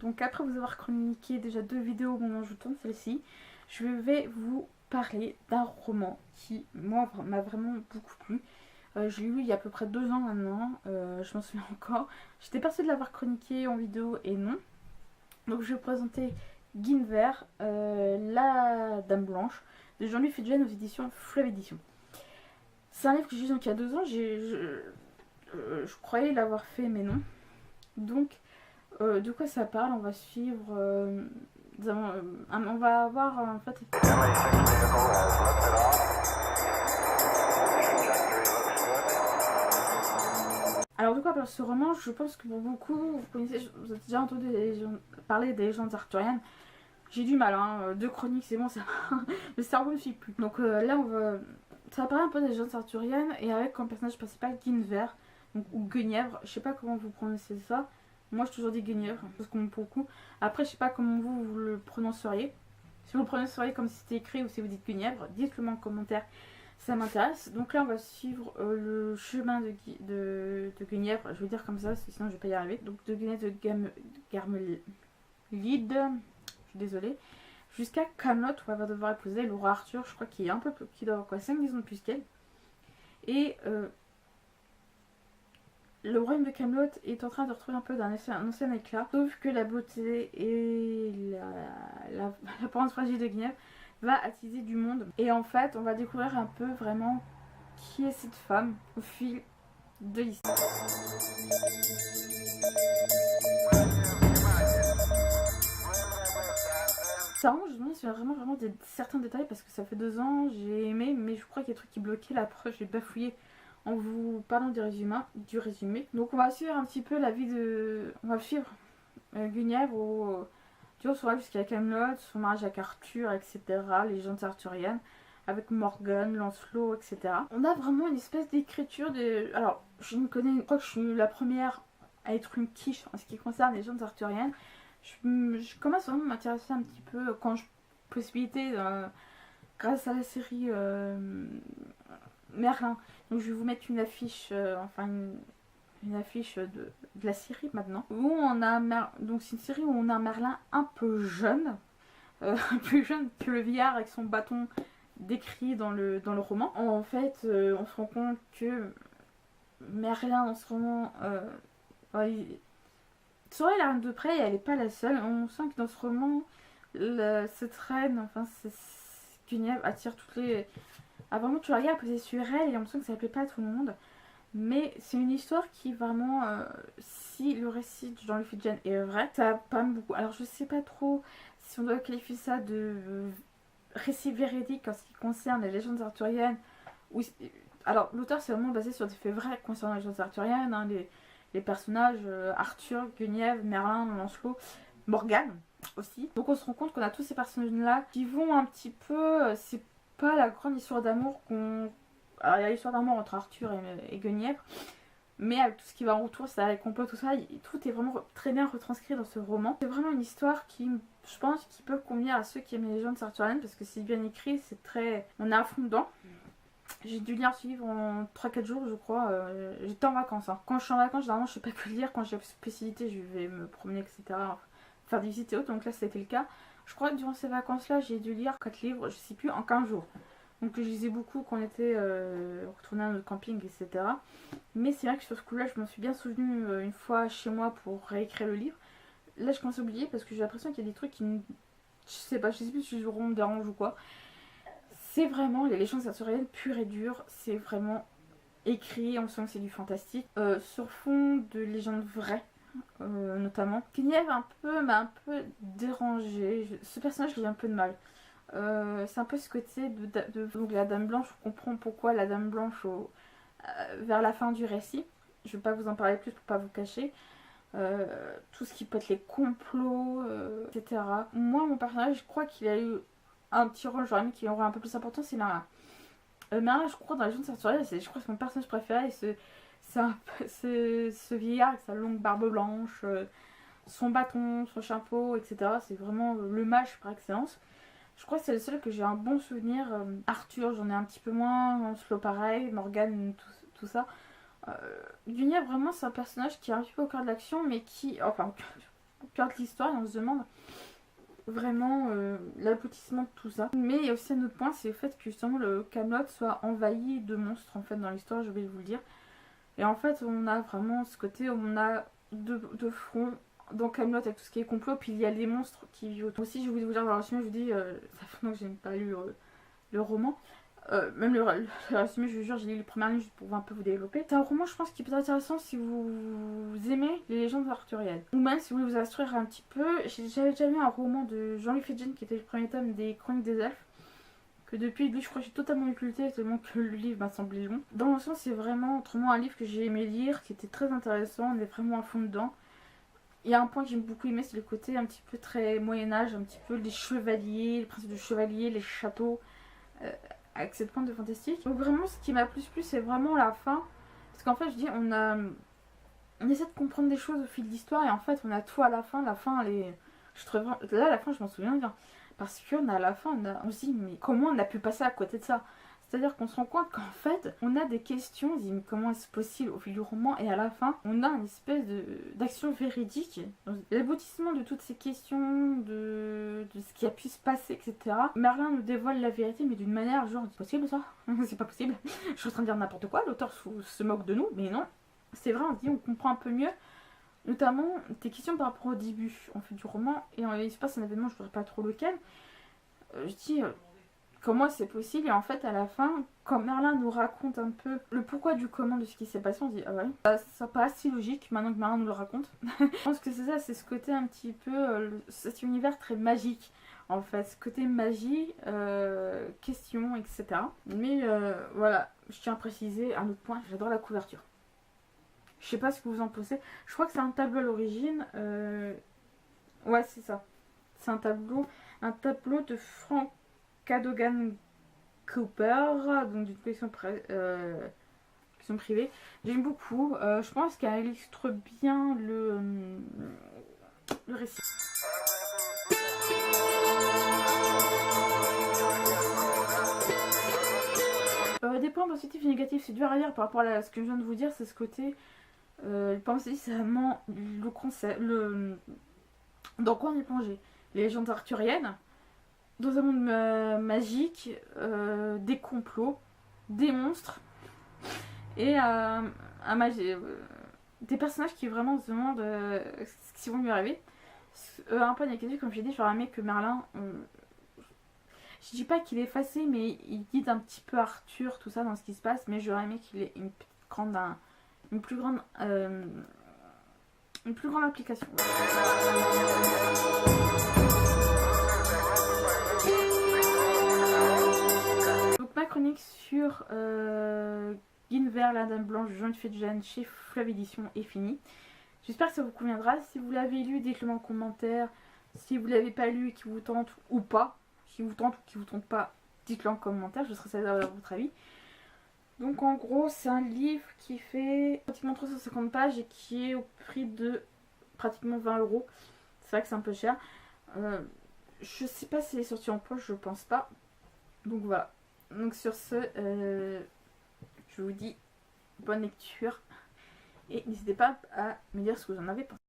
Donc après vous avoir chroniqué déjà 2 vidéos au moment où je tourne celle-ci, je vais vous parler d'un roman qui, moi, m'a vraiment beaucoup plu. Je l'ai lu il y a à peu près 2 ans maintenant, je m'en souviens encore. J'étais persuadée de l'avoir chroniqué en vidéo et non. Donc je vais vous présenter Guinevere, la Dame Blanche, de Jean-Louis Fidjian aux éditions Fleuve Édition. C'est un livre que j'ai lu donc il y a 2 ans, je croyais l'avoir fait mais non. Donc de quoi ça parle? On va suivre... on va avoir en fait... Alors de quoi parle ce roman? Je pense que pour beaucoup, vous avez déjà entendu parler des légendes arthuriennes. J'ai du mal, hein. 2 chroniques c'est bon, ça... le cerveau ne suit plus. Donc là ça va parler un peu des légendes arthuriennes et avec comme personnage principal Guinevere, donc, ou Guenièvre, je sais pas comment vous prononcez ça. Moi j'ai toujours dit Guenièvre, parce qu'on pour le coup. Après je sais pas comment vous le prononceriez. Si vous le prononceriez comme si c'était écrit ou si vous dites Guenièvre, dites-le moi en commentaire. Ça m'intéresse. Donc là on va suivre le chemin de Guenièvre, je vais dire comme ça, sinon je vais pas y arriver. Donc de Guenièvre de Garmelide, je suis désolée, jusqu'à Camelot où elle va devoir épouser le roi Arthur, je crois qu'il est un peu plus, qui doit avoir quoi, 5 ans de plus qu'elle. Et le royaume de Camelot est en train de retrouver un peu d'un ancien éclat, sauf que la beauté et l'apparence fragile de Guenièvre va attiser du monde. Et en fait, on va découvrir un peu vraiment qui est cette femme au fil de l'histoire. Ça rend, je me demande vraiment certains détails parce que ça fait 2 ans, j'ai aimé, mais je crois qu'il y a des trucs qui bloquaient la preuve, j'ai bafouillé en vous parlant du résumé. Donc on va suivre un petit peu la vie de... On va suivre Guenièvre toujours sur elle jusqu'à Camelot, son mariage avec Arthur, etc. Les légendes arthuriennes, avec Morgane, Lancelot, etc. On a vraiment une espèce d'écriture de... Alors, je crois que je suis la première à être une quiche en ce qui concerne les légendes arthuriennes. Je commence vraiment à m'intéresser un petit peu quand je possibilité grâce à la série Merlin. Donc je vais vous mettre une affiche, une affiche de la série maintenant. Où on a donc c'est une série où on a Merlin un peu jeune, plus jeune que le vieillard avec son bâton décrit dans le roman. En fait, on se rend compte que Merlin en ce moment, Soraya la reine de près, elle n'est pas la seule. On sent que dans ce roman, cette reine, enfin Guenièvre attire toutes les... Ah vraiment tu la regardes poser sur elle et on sent que ça ne plaît pas à tout le monde. Mais c'est une histoire qui vraiment, si le récit de Jean-Louis Fidjian est vrai, ça pas beaucoup. Alors je sais pas trop si on doit qualifier ça de récit véridique en ce qui concerne les légendes arthuriennes. Alors l'auteur c'est vraiment basé sur des faits vrais concernant les légendes arthuriennes, hein, les personnages Arthur, Guenièvre, Merlin, Lancelot, Morgane aussi. Donc on se rend compte qu'on a tous ces personnages là qui vont un petit peu, c'est pas la grande histoire d'amour qu'on... Alors il y a l'histoire d'amour entre Arthur et Guenièvre, mais avec tout ce qui va en retour, c'est les complots, tout ça, tout est vraiment très bien retranscrit dans ce roman. C'est vraiment une histoire qui, je pense, qui peut convenir à ceux qui aiment les légendes arthuriennes parce que c'est bien écrit, c'est très... On est à fond dedans. J'ai dû lire ce livre en 3-4 jours je crois, j'étais en vacances. Hein. Quand je suis en vacances, généralement je sais pas que lire, quand j'ai la spécialité je vais me promener etc. Faire des visites et autres, donc là c'était le cas. Je crois que durant ces vacances là j'ai dû lire 4 livres, je sais plus, en 15 jours. Donc je lisais beaucoup quand on était retourné à notre camping etc. Mais c'est vrai que sur ce coup là je m'en suis bien souvenu une fois chez moi pour réécrire le livre. Là je commence à oublier parce que j'ai l'impression qu'il y a des trucs qui... Je sais plus si je me dérange ou quoi. C'est vraiment les légendes arthuriennes pures et dures, c'est vraiment écrit, on sent que c'est du fantastique, sur fond de légendes vraies, notamment. Guenièvre m'a un peu dérangée, ce personnage j'ai un peu de mal. C'est un peu ce côté donc la Dame Blanche, on comprend pourquoi la Dame Blanche vers la fin du récit. Je vais pas vous en parler plus pour pas vous cacher. Tout ce qui peut être les complots, etc. Moi mon personnage, je crois qu'il a eu un petit rôle, j'aurais aimé qu'il aurait un peu plus important, c'est Merlin. Merlin, je crois, dans les légendes arthuriennes, je crois que c'est mon personnage préféré. Ce vieillard avec sa longue barbe blanche, son bâton, son chapeau, etc. C'est vraiment le mage par excellence. Je crois que c'est le seul que j'ai un bon souvenir. Arthur, j'en ai un petit peu moins. Lancelot, pareil. Morgane, tout ça. Guenièvre, vraiment, c'est un personnage qui est un petit peu au cœur de l'action, mais qui... Enfin, regarde l'histoire et on se demande vraiment l'aboutissement de tout ça. Mais il y a aussi un autre point, c'est le fait que justement le Camelot soit envahi de monstres en fait dans l'histoire, je vais vous le dire. Et en fait on a vraiment ce côté où on a deux fronts dans Camelot avec tout ce qui est complot, puis il y a les monstres qui vivent autour. Aussi je voulais vous dire dans le résumé, je vous dis, ça fait longtemps que je n'ai pas lu le roman. Même le résumé, je vous jure, j'ai lu les premières lignes juste pour un peu vous développer. C'est un roman, je pense, qui peut être intéressant si vous aimez les légendes arthuriennes. Ou même si vous voulez vous instruire un petit peu. J'avais déjà lu un roman de Jean-Louis Fedjen qui était le premier tome des Chroniques des Elfes. Que depuis lui, je crois que j'ai totalement occulté, tellement que le livre m'a semblé long. Dans le sens, c'est vraiment autrement un livre que j'ai aimé lire, qui était très intéressant, on est vraiment à fond dedans. Il y a un point que j'ai beaucoup aimé, c'est le côté un petit peu très Moyen-Âge, un petit peu les chevaliers, les principes de chevalier, les châteaux. Avec cette pointe de fantastique. Donc vraiment ce qui m'a plus plu c'est vraiment la fin. Parce qu'en fait je dis on essaie de comprendre des choses au fil de l'histoire et en fait on a tout à la fin. La fin elle est... Je trouve... Là la fin je m'en souviens bien. Parce qu'on a à la fin on se dit mais comment on a pu passer à côté de ça? C'est-à-dire qu'on se rend compte qu'en fait, on a des questions, on se dit mais comment est-ce possible au fil du roman, et à la fin, on a une espèce d'action véridique. L'aboutissement de toutes ces questions, de ce qui a pu se passer, etc. Merlin nous dévoile la vérité, mais d'une manière genre, c'est possible ça? C'est pas possible. Je suis en train de dire n'importe quoi, l'auteur se moque de nous, mais non. C'est vrai, on se dit, on comprend un peu mieux. Notamment tes questions par rapport au début en fait, du roman, et il se passe un événement, je ne dirais pas trop lequel. Je dis... comment c'est possible, et en fait à la fin quand Merlin nous raconte un peu le pourquoi du comment de ce qui s'est passé, on se dit ah ouais, ça paraît si logique maintenant que Merlin nous le raconte. Je pense que c'est ça, c'est ce côté un petit peu cet univers très magique en fait, ce côté magie, questions, etc. Mais voilà, je tiens à préciser un autre point, j'adore la couverture. Je sais pas ce que vous en pensez, je crois que c'est un tableau à l'origine, ouais c'est ça, c'est un tableau de Frank Cadogan Cooper, donc d'une collection privée. J'aime beaucoup. Je pense qu'elle illustre bien le récit. Des points positifs et négatifs, c'est dur à dire par rapport à ce que je viens de vous dire, c'est ce côté. Le point positif, c'est vraiment le concept. Dans quoi on est plongé? Les légendes arthuriennes. Dans un monde magique, des complots, des monstres et des personnages qui vraiment se demandent ce qui vont lui arriver. Un peu négatif, comme j'ai dit, j'aurais aimé que Merlin, je dis pas qu'il est effacé, mais il guide un petit peu Arthur, tout ça dans ce qui se passe, mais j'aurais aimé qu'il ait une plus grande application. Ma chronique sur Guinevere, la Dame Blanche de Jean-Louis Fedjen chez Fleuve Édition est finie. J'espère que ça vous conviendra. Si vous l'avez lu, dites-le en commentaire. Si vous ne l'avez pas lu et qui vous tente ou pas, si vous tente ou qui vous tente pas, dites-le en commentaire. Je serais satisfaite d'avoir votre avis. Donc en gros, c'est un livre qui fait pratiquement 350 pages et qui est au prix de pratiquement 20 €. C'est vrai que c'est un peu cher. Je sais pas s'il est sorti en poche, je pense pas. Donc voilà. Donc sur ce, je vous dis bonne lecture et n'hésitez pas à me dire ce que vous en avez pensé.